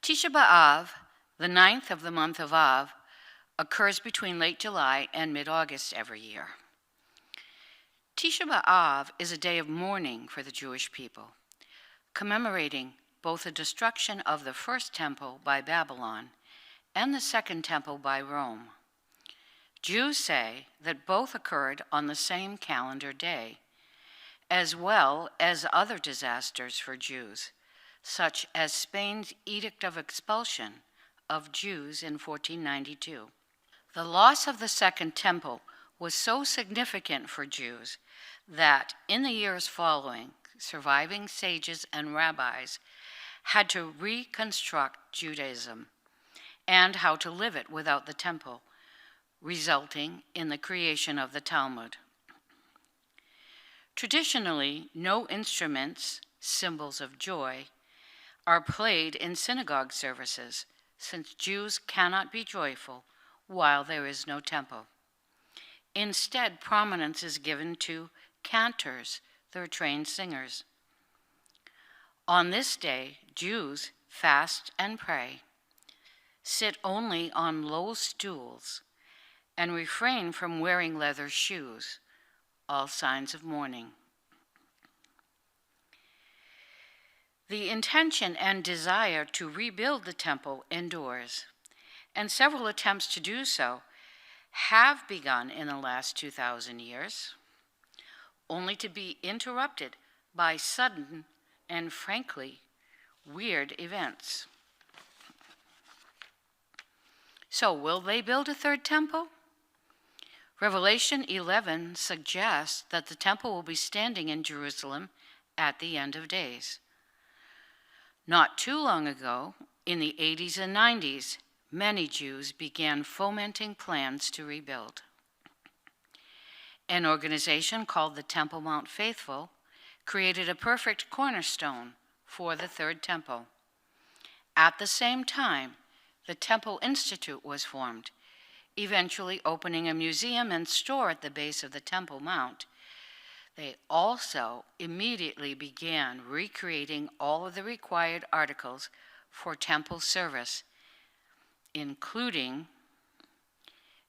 Tisha B'Av, the 9th of the month of Av, occurs between late July and mid-August every year. Tisha B'Av is a day of mourning for the Jewish people, commemorating both the destruction of the first temple by Babylon and the second temple by Rome. Jews say that both occurred on the same calendar day, as well as other disasters for Jews, such as Spain's Edict of Expulsion of Jews in 1492. The loss of the Second Temple was so significant for Jews that in the years following, surviving sages and rabbis had to reconstruct Judaism and how to live it without the temple, resulting in the creation of the Talmud. Traditionally, no instruments, symbols of joy, are played in synagogue services, since Jews cannot be joyful while there is no temple. Instead, prominence is given to cantors, their trained singers. On this day, Jews fast and pray, sit only on low stools, and refrain from wearing leather shoes, all signs of mourning. The intention and desire to rebuild the temple endures, and several attempts to do so have begun in the last 2,000 years, only to be interrupted by sudden and, frankly, weird events. So, will they build a third temple? Revelation 11 suggests that the temple will be standing in Jerusalem at the end of days. Not too long ago, in the 80s and 90s, many Jews began fomenting plans to rebuild. An organization called the Temple Mount Faithful created a perfect cornerstone for the third temple. At the same time, the Temple Institute was formed, eventually opening a museum and store at the base of the Temple Mount. They also immediately began recreating all of the required articles for temple service, including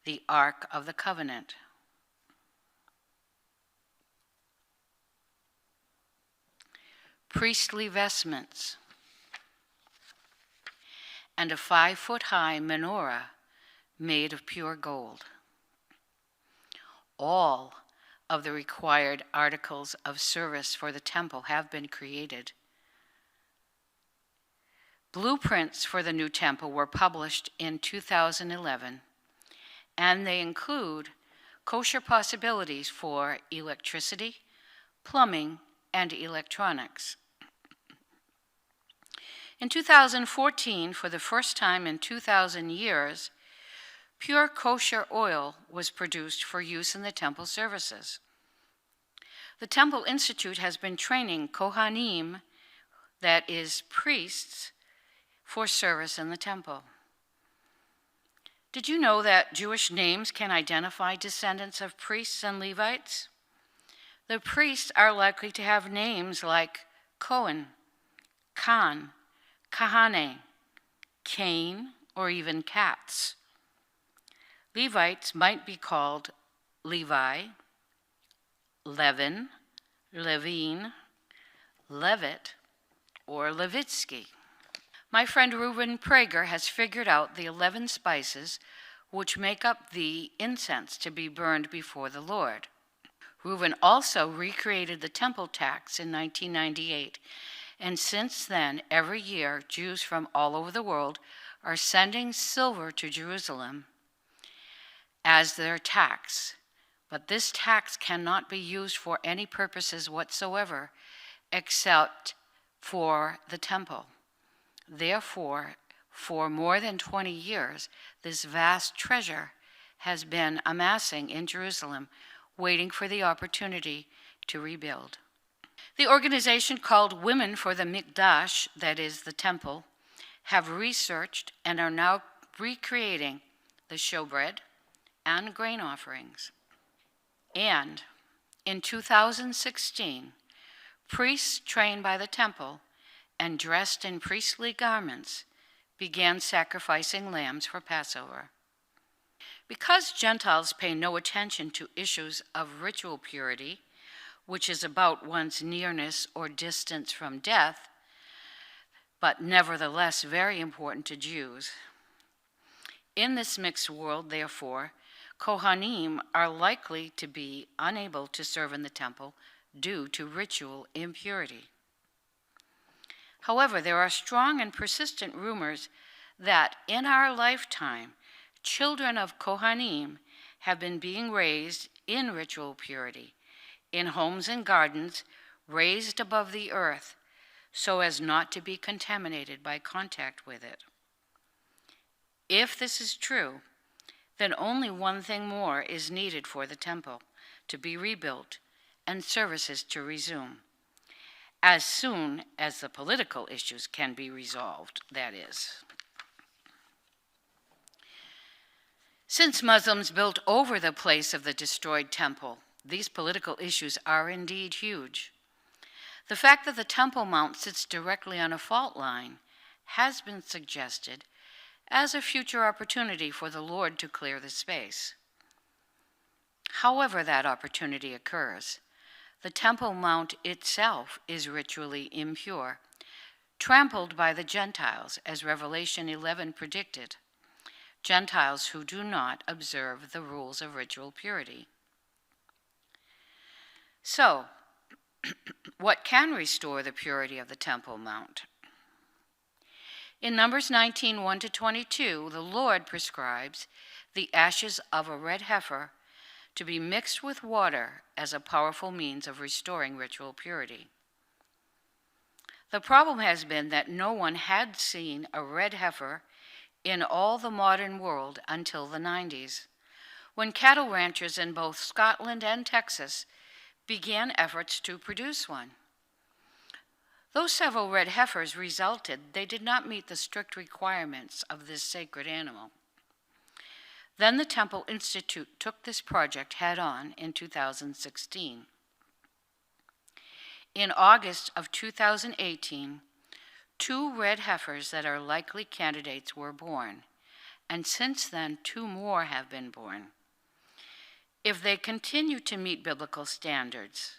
the Ark of the Covenant. Priestly vestments, and a 5-foot-high menorah made of pure gold. All of the required articles of service for the temple have been created. Blueprints for the new temple were published in 2011, and they include kosher possibilities for electricity, plumbing, and electronics. In 2014, for the first time in 2,000 years, pure kosher oil was produced for use in the temple services. The Temple Institute has been training Kohanim, that is, priests, for service in the temple. Did you know that Jewish names can identify descendants of priests and Levites? The priests are likely to have names like Cohen, Khan, Kahane, Cain, or even Katz. Levites might be called Levi, Levin, Levine, Levitt, or Levitsky. My friend Reuben Prager has figured out the 11 spices which make up the incense to be burned before the Lord. Reuben also recreated the temple tax in 1998, and since then, every year, Jews from all over the world are sending silver to Jerusalem as their tax. But this tax cannot be used for any purposes whatsoever except for the temple. Therefore, for more than 20 years, this vast treasure has been amassing in Jerusalem, waiting for the opportunity to rebuild. The organization called Women for the Mikdash, that is the temple, have researched and are now recreating the showbread and grain offerings. And in 2016, priests trained by the temple and dressed in priestly garments began sacrificing lambs for Passover. Because Gentiles pay no attention to issues of ritual purity, which is about one's nearness or distance from death, but nevertheless very important to Jews. In this mixed world, therefore, Kohanim are likely to be unable to serve in the temple due to ritual impurity. However, there are strong and persistent rumors that in our lifetime, children of Kohanim have been being raised in ritual purity, in homes and gardens raised above the earth, so as not to be contaminated by contact with it. If this is true, then only one thing more is needed for the temple to be rebuilt and services to resume, as soon as the political issues can be resolved, that is. Since Muslims built over the place of the destroyed temple, these political issues are indeed huge. The fact that the Temple Mount sits directly on a fault line has been suggested as a future opportunity for the Lord to clear the space. However that opportunity occurs, the Temple Mount itself is ritually impure, trampled by the Gentiles, as Revelation 11 predicted, Gentiles who do not observe the rules of ritual purity. So, what can restore the purity of the Temple Mount? In Numbers 19, 1-22, the Lord prescribes the ashes of a red heifer to be mixed with water as a powerful means of restoring ritual purity. The problem has been that no one had seen a red heifer in all the modern world until the 90s, when cattle ranchers in both Scotland and Texas began efforts to produce one. Though several red heifers resulted, they did not meet the strict requirements of this sacred animal. Then the Temple Institute took this project head-on in 2016. In August of 2018, 2 red heifers that are likely candidates were born, and since then 2 more have been born. If they continue to meet biblical standards,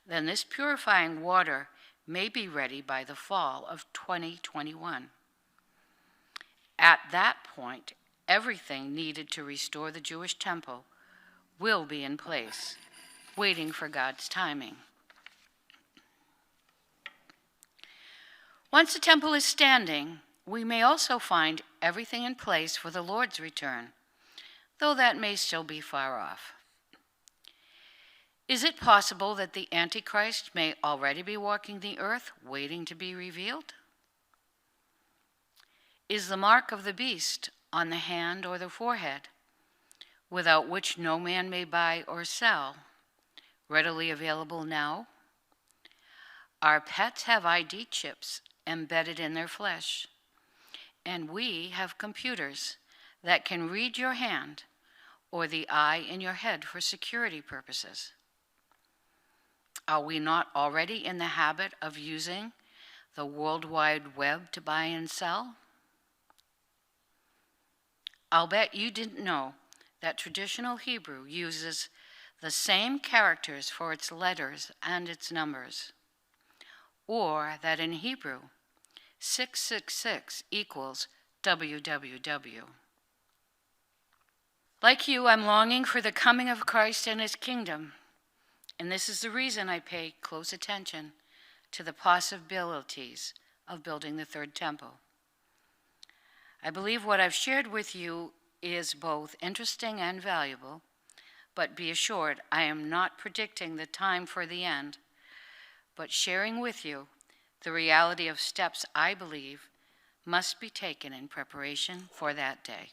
then this purifying water may be ready by the fall of 2021. At that point, everything needed to restore the Jewish temple will be in place, waiting for God's timing. Once the temple is standing, we may also find everything in place for the Lord's return, though that may still be far off. Is it possible that the Antichrist may already be walking the earth, waiting to be revealed? Is the mark of the beast on the hand or the forehead, without which no man may buy or sell, readily available now? Our pets have ID chips embedded in their flesh, and we have computers that can read your hand or the eye in your head for security purposes. Are we not already in the habit of using the World Wide Web to buy and sell? I'll bet you didn't know that traditional Hebrew uses the same characters for its letters and its numbers, or that in Hebrew, 666 equals www. Like you, I'm longing for the coming of Christ and his kingdom, and this is the reason I pay close attention to the possibilities of building the third temple. I believe what I've shared with you is both interesting and valuable, but be assured I am not predicting the time for the end, but sharing with you the reality of steps I believe must be taken in preparation for that day.